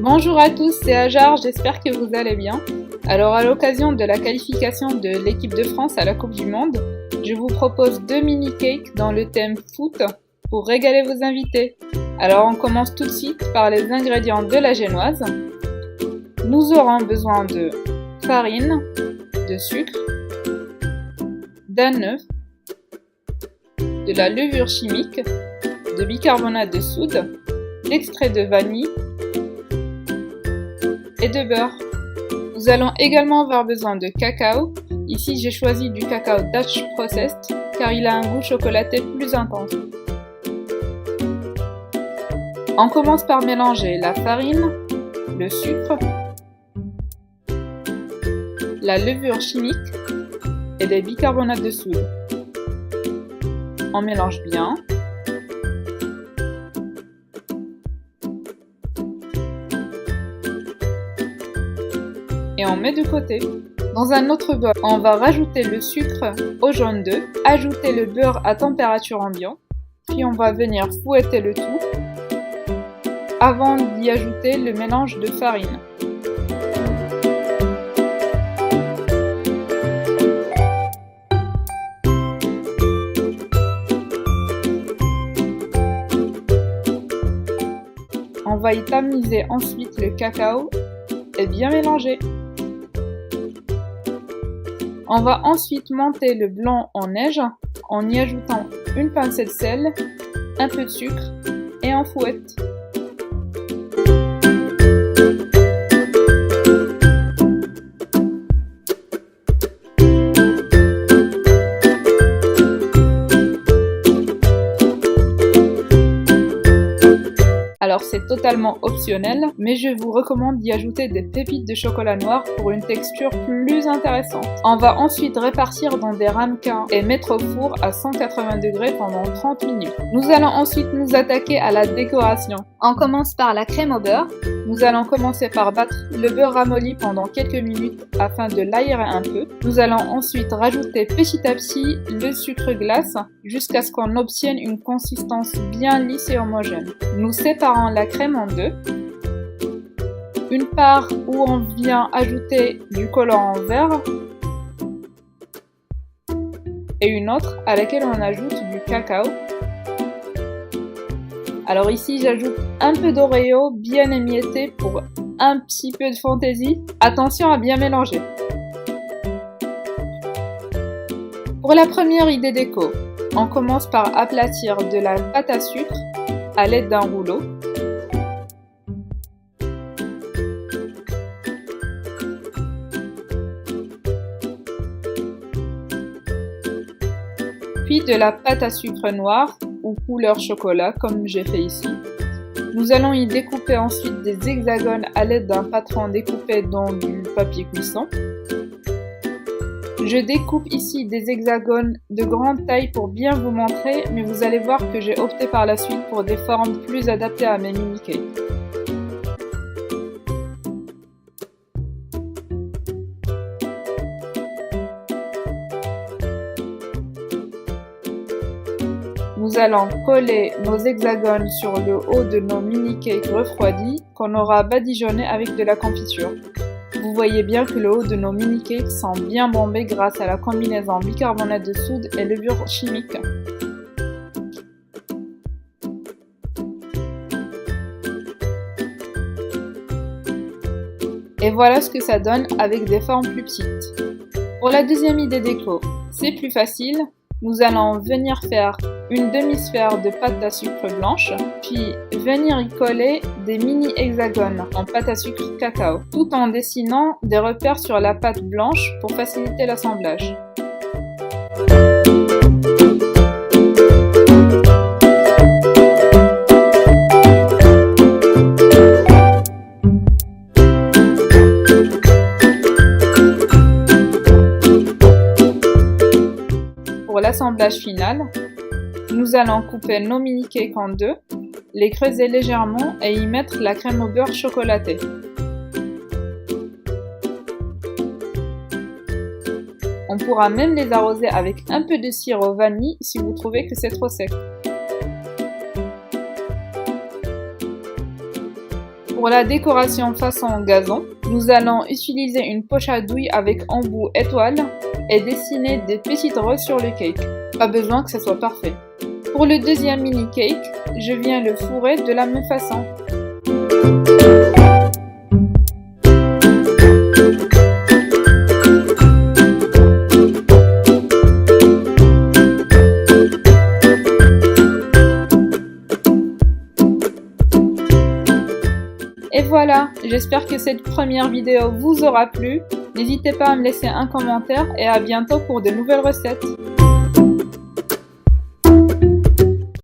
Bonjour à tous, c'est Ajar, j'espère que vous allez bien. Alors à l'occasion de la qualification de l'équipe de France à la Coupe du Monde, je vous propose 2 mini-cakes dans le thème foot pour régaler vos invités. Alors on commence tout de suite par les ingrédients de la génoise. Nous aurons besoin de farine, de sucre, d'un œuf, de la levure chimique, de bicarbonate de soude, d'extrait de vanille et de beurre. Nous allons également avoir besoin de cacao. Ici j'ai choisi du cacao Dutch Processed car il a un goût chocolaté plus intense. On commence par mélanger la farine, le sucre, la levure chimique et les bicarbonates de soude. On mélange bien. Et on met de côté. Dans un autre bol, on va rajouter le sucre au jaune d'œuf, ajouter le beurre à température ambiante, puis on va venir fouetter le tout avant d'y ajouter le mélange de farine. On va y tamiser ensuite le cacao et bien mélanger. On va ensuite monter le blanc en neige en y ajoutant une pincée de sel, un peu de sucre et on fouette. Alors c'est totalement optionnel, mais je vous recommande d'y ajouter des pépites de chocolat noir pour une texture plus intéressante. On va ensuite répartir dans des ramequins et mettre au four à 180 degrés pendant 30 minutes. Nous allons ensuite nous attaquer à la décoration. On commence par la crème au beurre. Nous allons commencer par battre le beurre ramolli pendant quelques minutes afin de l'aérer un peu. Nous allons ensuite rajouter petit à petit le sucre glace jusqu'à ce qu'on obtienne une consistance bien lisse et homogène. Nous séparons la crème en deux. Une part où on vient ajouter du colorant vert et une autre à laquelle on ajoute du cacao. Alors ici j'ajoute un peu d'Oreo bien émietté pour un petit peu de fantaisie. Attention à bien mélanger. Pour la première idée déco, on commence par aplatir de la pâte à sucre à l'aide d'un rouleau. Puis de la pâte à sucre noire ou couleur chocolat comme j'ai fait ici. Nous allons y découper ensuite des hexagones à l'aide d'un patron découpé dans du papier cuisson. Je découpe ici des hexagones de grande taille pour bien vous montrer, mais vous allez voir que j'ai opté par la suite pour des formes plus adaptées à mes mini-cakes. Nous allons coller nos hexagones sur le haut de nos mini-cakes refroidis qu'on aura badigeonnés avec de la confiture. Vous voyez bien que le haut de nos mini-cakes sont bien bombés grâce à la combinaison bicarbonate de soude et levure chimique. Et voilà ce que ça donne avec des formes plus petites. Pour la deuxième idée déco, c'est plus facile. Nous allons venir faire une demi-sphère de pâte à sucre blanche, puis venir y coller des mini-hexagones en pâte à sucre cacao, tout en dessinant des repères sur la pâte blanche pour faciliter l'assemblage. Pour l'assemblage final, nous allons couper nos mini-cakes en deux, les creuser légèrement et y mettre la crème au beurre chocolatée. On pourra même les arroser avec un peu de sirop vanille si vous trouvez que c'est trop sec. Pour Pour la décoration façon gazon, nous allons utiliser une poche à douille avec embout étoile et dessiner des petites roses sur le cake. Pas besoin que ce soit parfait. Pour le deuxième mini cake, je viens le fourrer de la même façon. Et voilà, j'espère que cette première vidéo vous aura plu. N'hésitez pas à me laisser un commentaire et à bientôt pour de nouvelles recettes.